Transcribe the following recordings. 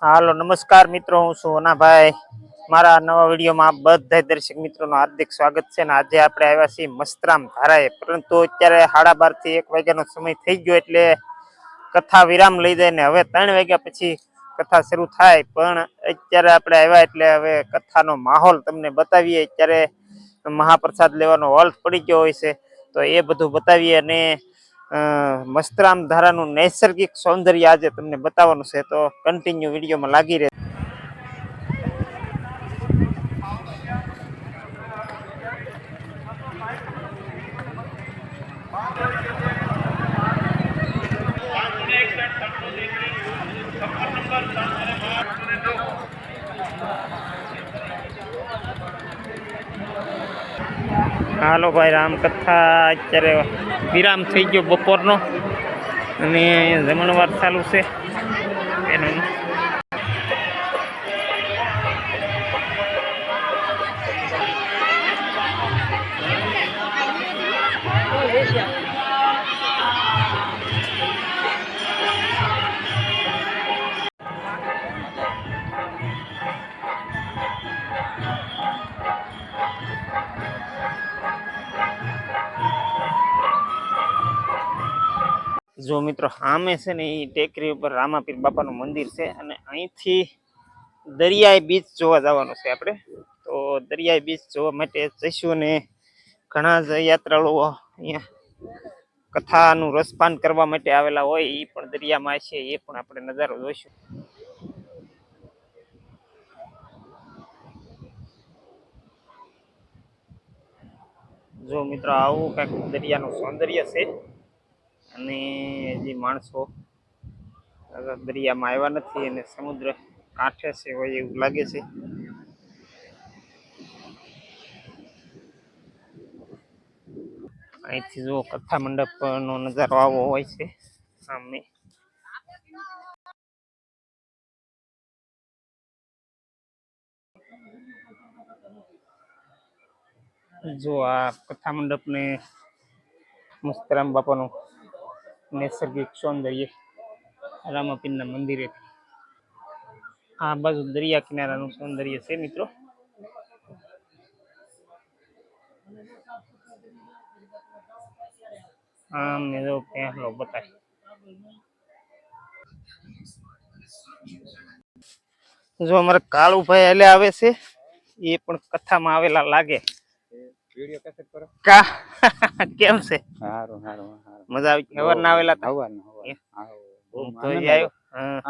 હાલો નમસ્કાર મિત્રો, હું છું હોનાભાઈ. મારા નવા વિડીયોમાં બધા દર્શક મિત્રોનું હાર્દિક સ્વાગત છે. ને આજે આપણે આવ્યા છીએ મસ્તરામ ધારાએ, પરંતુ અત્યારે 12:30 થી 1 વાગ્યાનો સમય થઈ ગયો, એટલે કથા વિરામ લઈ જાય ને હવે 3 વાગ્યા પછી કથા શરૂ થાય. પણ અત્યારે આપણે આવ્યા એટલે હવે કથાનો માહોલ તમને બતાવીએ. અત્યારે મહાપ્રસાદ લેવાનો હોલ્ટ પડી ગયો હોય છે, તો એ બધું બતાવીએ. અને મસ્તરામ ધારાનું નૈસર્ગિક સૌંદર્ય આજે તમને બતાવવાનું છે, તો કન્ટિન્યુ વિડીયોમાં લાગી રહે. હાલો ભાઈ, રામકથા અત્યારે વિરામ થઈ ગયો બપોરનો, અને જમણવાર ચાલુ છે એનું. જો મિત્રો, સામે છે ને એ ટેકરી ઉપર રામાપીર બાપાનું મંદિર છે, અને અહીંથી દરિયાઈ બીચ જોવા જવાનું છે આપણે. તો દરિયાઈ બીચ જોવા માટે જઈશું, અને ઘણા જ યાત્રાળુઓ અહીંયા કથાનું રસપાન કરવા માટે આવેલા હોય, એ પણ દરિયામાં છે, એ પણ આપણે નજારો જોઈશું. જો મિત્રો, આવું કંઈક દરિયાનું સૌંદર્ય છે. અને જે માણસો દરિયામાં આવ્યા નથી અને સમુદ્ર કાંઠે છે હોય એવું લાગે છે. અહીંથી જો કથા મંડપનો નજારો આવો હોય છે સામે. જો આ કથા મંડપ ને મસ્તરામ બાપાનું નૈસર્ગિક સૌંદર્ય રામાપીરના મંદિરે, આ બાજુ દરિયા કિનારાનું સૌંદર્ય છે મિત્રો. આમ જો પહેલો બતાય. જો અમારે કાળુભાઈ હાલે આવે છે, એ પણ કથામાં આવેલા લાગે. વિડિયો કેસેટ કરો કા કેમ છે? સારું સારું મજા આવી. ખબર ના આવેલા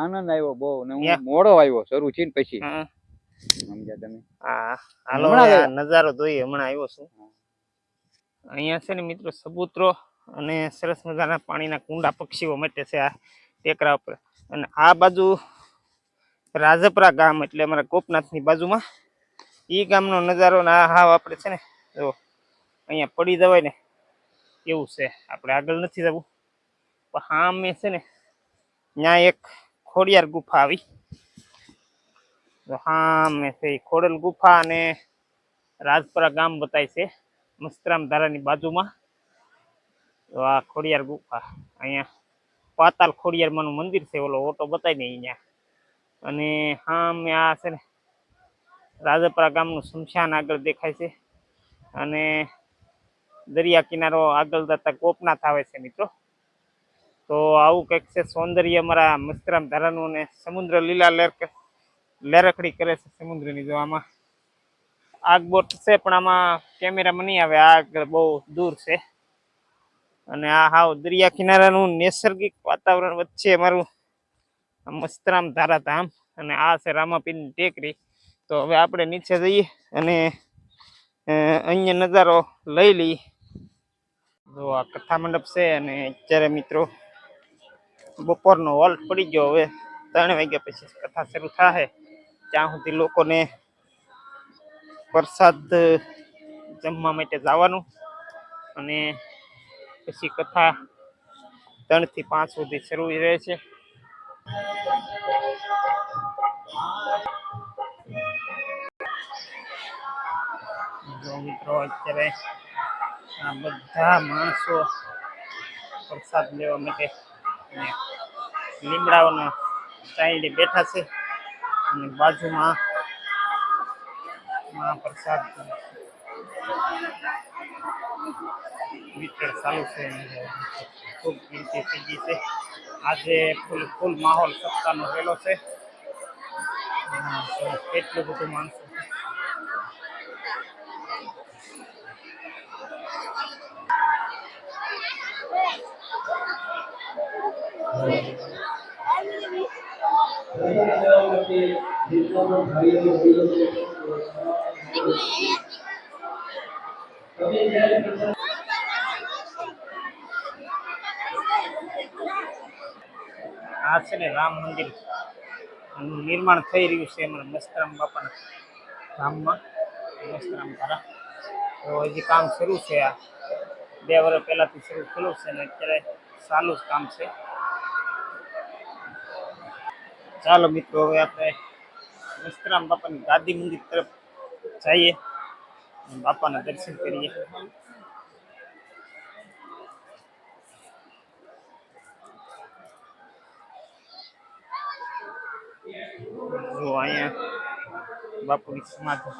આનંદ આવ્યો બહુ, ને હું મોડો આવ્યો શરૂ થઈને પછી. સમજ્યા તમે? હા હાલો નજારો જોઈએ. હમણાં આવ્યો છું. અહીંયા છે ને મિત્રો સબૂતરો અને સરસ મજાના પાણીના કુંડા પક્ષીઓ માટે છે આ ટેકરા ઉપર. અને આ બાજુ રાજપરા ગામ, એટલે અમારા ગોપનાથની બાજુમાં એ ગામનો નજારો. ને આ હાવ આપણે છે ને જો અહીંયા પડી જવાય ને એવું છે. આપણે આગળ નથી જવું, પણ હા મેં છે ને ત્યાં એક ખોડિયાર ગુફા આવી. હા મેં છે ખોડલ ગુફા અને રાજપરા ગામ બતાય છે મસ્તરામ ધારાની બાજુમાં. તો આ ખોડિયાર ગુફા, અહીંયા પાતાલ ખોડિયારમાંનું મંદિર છે, ઓલો ઓટો બતાય ને અહીંયા. અને હા મેં આ છે ને રાજપરા ગામનું શમશાન આગળ દેખાય છે, અને દરિયા કિનારો આગળ જતા ગોપનાથ આવે છે મિત્રો. તો આવું કંઈક છે સૌંદર્ય અમારા મસ્તરામ ધારાનું. અને સમુદ્ર લીલા લહેરખડી કરે છે સમુદ્રની. જો આમાં આગબોટ છે, પણ આમાં કેમેરામાં નહીં આવે, આગળ બહુ દૂર છે. અને આ હાવ દરિયા કિનારાનું નૈસર્ગિક વાતાવરણ વચ્ચે અમારું મસ્તરામ ધારા ધામ, અને આ છે રામાપીરની ટેકરી. તો હવે આપણે નીચે જઈએ અને અન્ય નજારો લઈ લઈએ. જો આ કથા મંડપ છે, અને અત્યારે મિત્રો બપોરનો હોલ્ટ પડી ગયો. હવે 3 વાગ્યા પછી કથા શરૂ થાય, ત્યાં સુધી લોકોને પ્રસાદ જમવા માટે જવાનું. અને પછી કથા 3 થી 5 સુધી શરૂ રહે છે. જો મિત્રો, અત્યારે આ બધા માણસો પ્રસાદ લેવા માટે લીમડાઓના સાઈડે બેઠા છે. અને બાજુમાં મહાપ્રસાદ વિતરણ ચાલુ છે. ખૂબ ગીરતી થઈ ગઈ છે. આજે ફૂલ માહોલ સપ્તાહનો રહેલો છે. કેટલું બધું માણસો છે. આ છે ને રામ મંદિર નિર્માણ થઈ રહ્યું છે અમારા મસ્તરામ બાપાના ધામમાં, મસ્તરામ ધારા. તો હજી કામ શરૂ છે. આ 2 વર્ષ પહેલાથી શરૂ થયેલું છે ને અત્યારે ચાલુ જ કામ છે. ચાલો મિત્રો, હવે આપણે મસ્તરામ બાપાની ગાદી મંદિર તરફ જઈએ, બાપાના દર્શન કરીએ. જો અહીંયા બાપુની સમાધિ.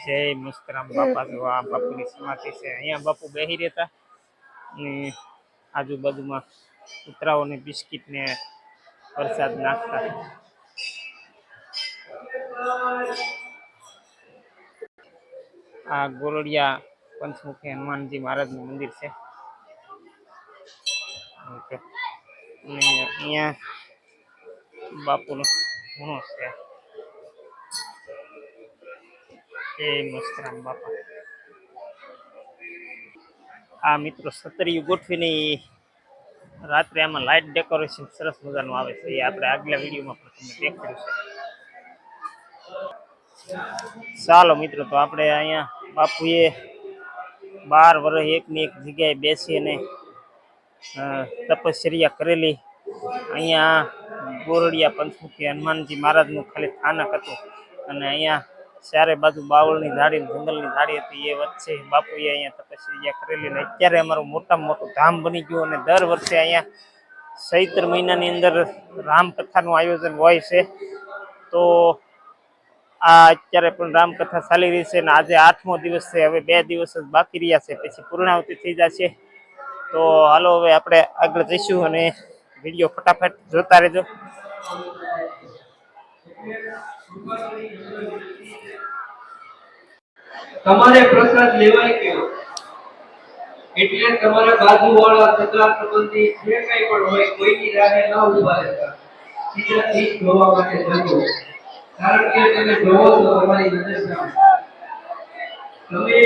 જય મસ્તરામ બાપા. જો આ બાપુની સમાધિ છે. અહીંયા બાપુ બેસી રહેતા અને આજુબાજુમાં કૂતરાઓને બિસ્કિટ ને પ્રસાદ નાખતા. આ ગોરડિયા પંચમુખી હનુમાનજી મહારાજનું મંદિર છે. અને અહીંયા બાપુનો ખૂણો છે. જય મસ્તરામ બાપા. આ મિત્રો સતરિયું ગોઠવીને રાત્રે આમાં લાઇટ ડેકોરેશન સરસ મજાનું આવે છે. એ આપણે આગલા વિડીયોમાં પણ તમને દેખાડ્યું છે. ચાલો મિત્રો, તો આપણે અહીંયા બાપુએ 12 વર્ષ એકની એક જગ્યાએ બેસી અને તપશ્ચર્યા કરેલી. અહીંયા ગોરડિયા પંચમુખી હનુમાનજી મહારાજનું ખાલી સ્થાનક હતું અને અહીંયા ચારે બાજુ બાવળની ઝાડી, જંગલની ઝાડી હતી. એ વચ્ચે બાપુએ અહીંયા તપશ્ચર્યા કરેલી અને અત્યારે અમારું મોટામાં મોટું ધામ બની ગયું. અને દર વર્ષે અહીંયા ચૈત્ર મહિનાની અંદર રામકથાનું આયોજન હોય છે. તો આ અત્યારે પણ રામકથા ચાલી રહી છે અને આજે 8મો દિવસ છે. હવે 2 દિવસ જ બાકી રહ્યા છે, પછી પૂર્ણાહુતિ થઈ જશે. તો હાલો હવે આપણે આગળ જઈશું અને વિડીયો ફટાફટ જોતા રહેજો. તમારે પ્રસાદ લેવાય ગયો એટલે તમારા બાજુવાળા સગા સંબંધી જે કંઈ પણ હોય કોઈની રાહે ન ઊભા રહેતા, સીધાથી જોવા માટે જજો. કારણ કે તમે જોવો છો તમારી નજર સામે તમે